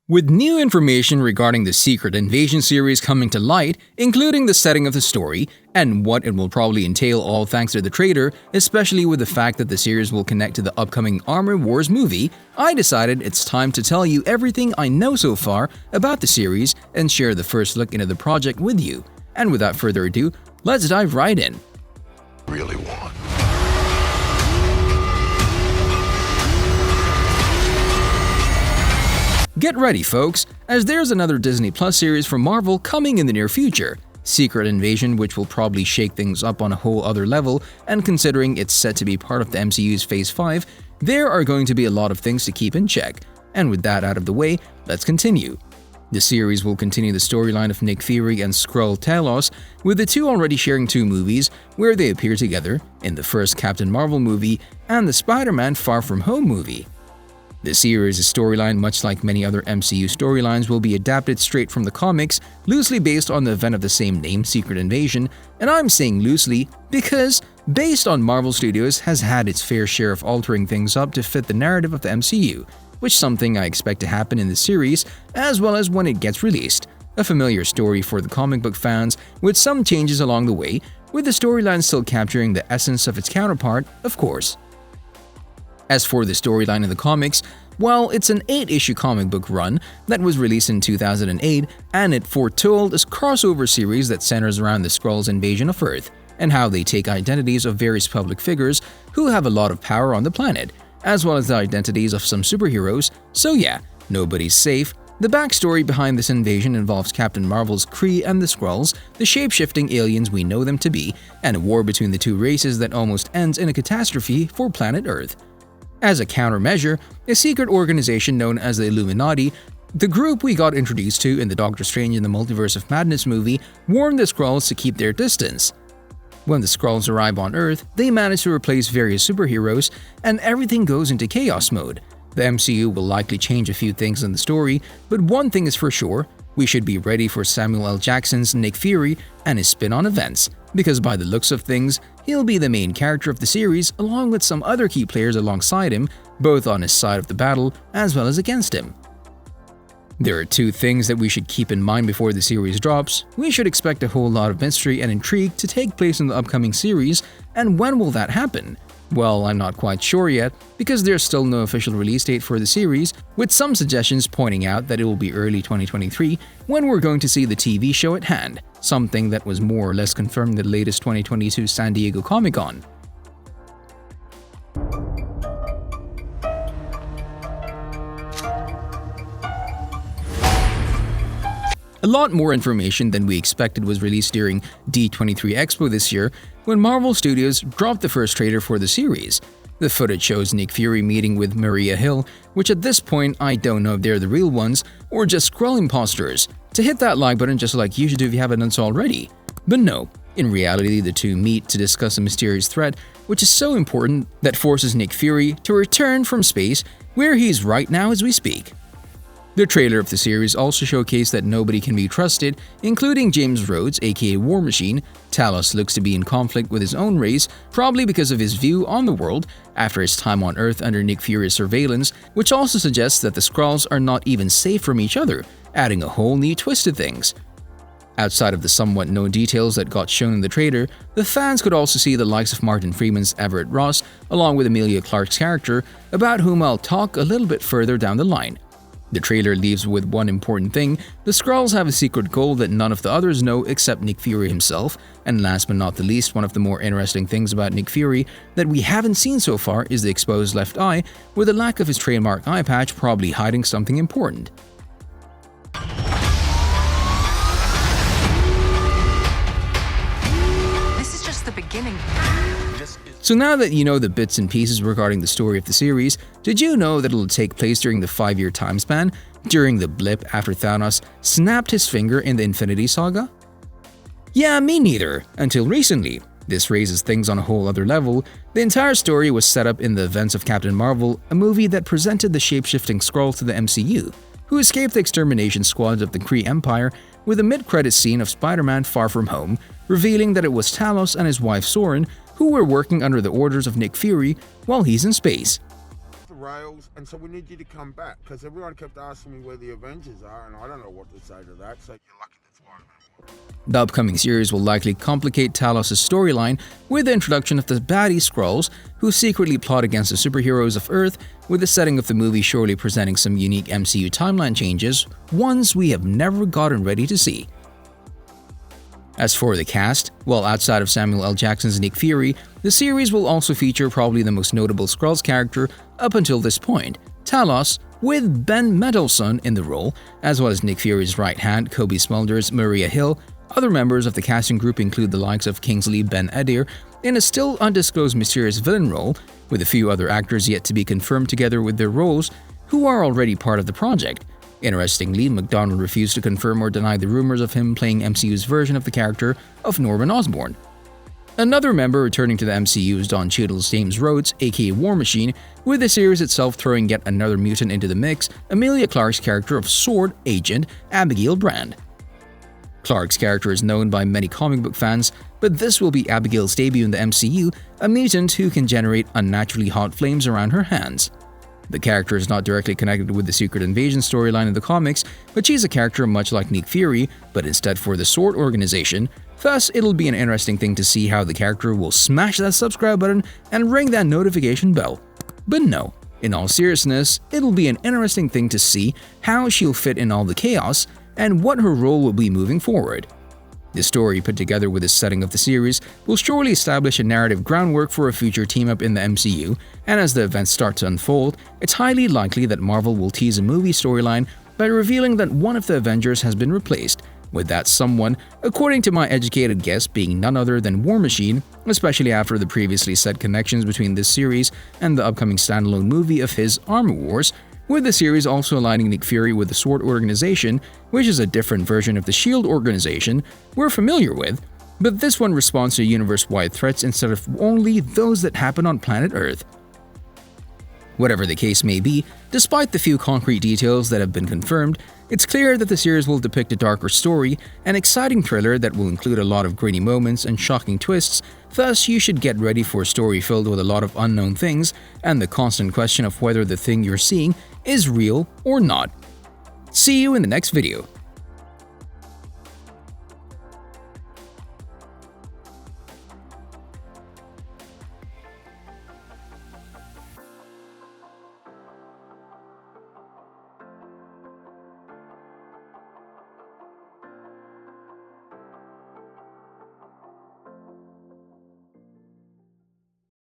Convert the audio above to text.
With new information regarding the Secret Invasion series coming to light, including the setting of the story and what it will probably entail, all thanks to the trailer, especially with the fact that the series will connect to the upcoming Armor Wars movie, I decided it's time to tell you everything I know so far about the series and share the first look into the project with you. And without further ado, let's dive right in. Really want. Get ready, folks, as there's another Disney Plus series from Marvel coming in the near future, Secret Invasion, which will probably shake things up on a whole other level, and considering it's set to be part of the MCU's Phase 5, there are going to be a lot of things to keep in check. And with that out of the way, let's continue. The series will continue the storyline of Nick Fury and Skrull Talos, with the two already sharing two movies where they appear together in the first Captain Marvel movie and the Spider-Man Far From Home movie. The series' storyline, much like many other MCU storylines, will be adapted straight from the comics, loosely based on the event of the same name, Secret Invasion, and I'm saying loosely because based on Marvel Studios has had its fair share of altering things up to fit the narrative of the MCU, which is something I expect to happen in the series as well as when it gets released. A familiar story for the comic book fans with some changes along the way, with the storyline still capturing the essence of its counterpart, of course. As for the storyline in the comics, well, it's an 8-issue comic book run that was released in 2008, and it foretold a crossover series that centers around the Skrulls' invasion of Earth and how they take identities of various public figures who have a lot of power on the planet, as well as the identities of some superheroes. So yeah, nobody's safe. The backstory behind this invasion involves Captain Marvel's Kree and the Skrulls, the shape-shifting aliens we know them to be, and a war between the two races that almost ends in a catastrophe for planet Earth. As a countermeasure, a secret organization known as the Illuminati, the group we got introduced to in the Doctor Strange in the Multiverse of Madness movie, warned the Skrulls to keep their distance. When the Skrulls arrive on Earth, they manage to replace various superheroes, and everything goes into chaos mode. The MCU will likely change a few things in the story, but one thing is for sure, we should be ready for Samuel L. Jackson's Nick Fury and his spin-on events, because by the looks of things, he'll be the main character of the series along with some other key players alongside him, both on his side of the battle as well as against him. There are two things that we should keep in mind before the series drops. We should expect a whole lot of mystery and intrigue to take place in the upcoming series, and when will that happen? Well, I'm not quite sure yet, because there's still no official release date for the series, with some suggestions pointing out that it will be early 2023 when we're going to see the TV show at hand, something that was more or less confirmed in the latest 2022 San Diego Comic-Con. A lot more information than we expected was released during D23 Expo this year when Marvel Studios dropped the first trailer for the series. The footage shows Nick Fury meeting with Maria Hill, which at this point I don't know if they're the real ones or just Skrull imposters. To hit that like button just like you should do if you haven't done so already. But no, in reality the two meet to discuss a mysterious threat which is so important that forces Nick Fury to return from space where he is right now as we speak. The trailer of the series also showcased that nobody can be trusted, including James Rhodes, aka War Machine. Talos looks to be in conflict with his own race, probably because of his view on the world after his time on Earth under Nick Fury's surveillance, which also suggests that the Skrulls are not even safe from each other, adding a whole new twist to things. Outside of the somewhat known details that got shown in the trailer, the fans could also see the likes of Martin Freeman's Everett Ross, along with Emilia Clarke's character, about whom I'll talk a little bit further down the line. The trailer leaves with one important thing: the Skrulls have a secret goal that none of the others know except Nick Fury himself, and last but not the least, one of the more interesting things about Nick Fury that we haven't seen so far is the exposed left eye, with the lack of his trademark eye patch probably hiding something important. This is just the beginning. So now that you know the bits and pieces regarding the story of the series, did you know that it'll take place during the 5-year time span, during the blip after Thanos snapped his finger in the Infinity Saga? Yeah, me neither, until recently. This raises things on a whole other level. The entire story was set up in the events of Captain Marvel, a movie that presented the shape-shifting Skrulls to the MCU, who escaped the extermination squads of the Kree Empire, with a mid-credit scene of Spider-Man Far From Home, revealing that it was Talos and his wife Soren who were working under the orders of Nick Fury while he's in space. rails, and so we need you to come back, because everyone kept asking me where the Avengers are, and I don't know what to say to that, so you're lucky to fly them. The upcoming series will likely complicate Talos' storyline with the introduction of the baddie Skrulls, who secretly plot against the superheroes of Earth, with the setting of the movie surely presenting some unique MCU timeline changes, ones we have never gotten ready to see. As for the cast, well, outside of Samuel L. Jackson's Nick Fury, the series will also feature probably the most notable Skrulls character up until this point, Talos, with Ben Mendelsohn in the role, as well as Nick Fury's right hand, Cobie Smulders, Maria Hill. Other members of the casting group include the likes of Kingsley Ben-Adir in a still undisclosed mysterious villain role, with a few other actors yet to be confirmed together with their roles, who are already part of the project. Interestingly, McDonald refused to confirm or deny the rumors of him playing MCU's version of the character of Norman Osborn. Another member returning to the MCU is Don Cheadle's James Rhodes, aka War Machine, with the series itself throwing yet another mutant into the mix, Emilia Clarke's character of SWORD agent Abigail Brand. Clarke's character is known by many comic book fans, but this will be Abigail's debut in the MCU, a mutant who can generate unnaturally hot flames around her hands. The character is not directly connected with the Secret Invasion storyline in the comics, but she's a character much like Nick Fury, but instead for the SWORD organization. Thus, it'll be an interesting thing to see how the character will smash that subscribe button and ring that notification bell. But no, in all seriousness, it'll be an interesting thing to see how she'll fit in all the chaos and what her role will be moving forward. The story put together with the setting of the series will surely establish a narrative groundwork for a future team-up in the MCU, and as the events start to unfold, it's highly likely that Marvel will tease a movie storyline by revealing that one of the Avengers has been replaced, with that someone, according to my educated guess, being none other than War Machine, especially after the previously said connections between this series and the upcoming standalone movie of his Armor Wars, with the series also aligning Nick Fury with the SWORD organization, which is a different version of the SHIELD organization we're familiar with, but this one responds to universe-wide threats instead of only those that happen on planet Earth. Whatever the case may be, despite the few concrete details that have been confirmed, it's clear that the series will depict a darker story, an exciting thriller that will include a lot of gritty moments and shocking twists. Thus, you should get ready for a story filled with a lot of unknown things and the constant question of whether the thing you're seeing is real or not. See you in the next video.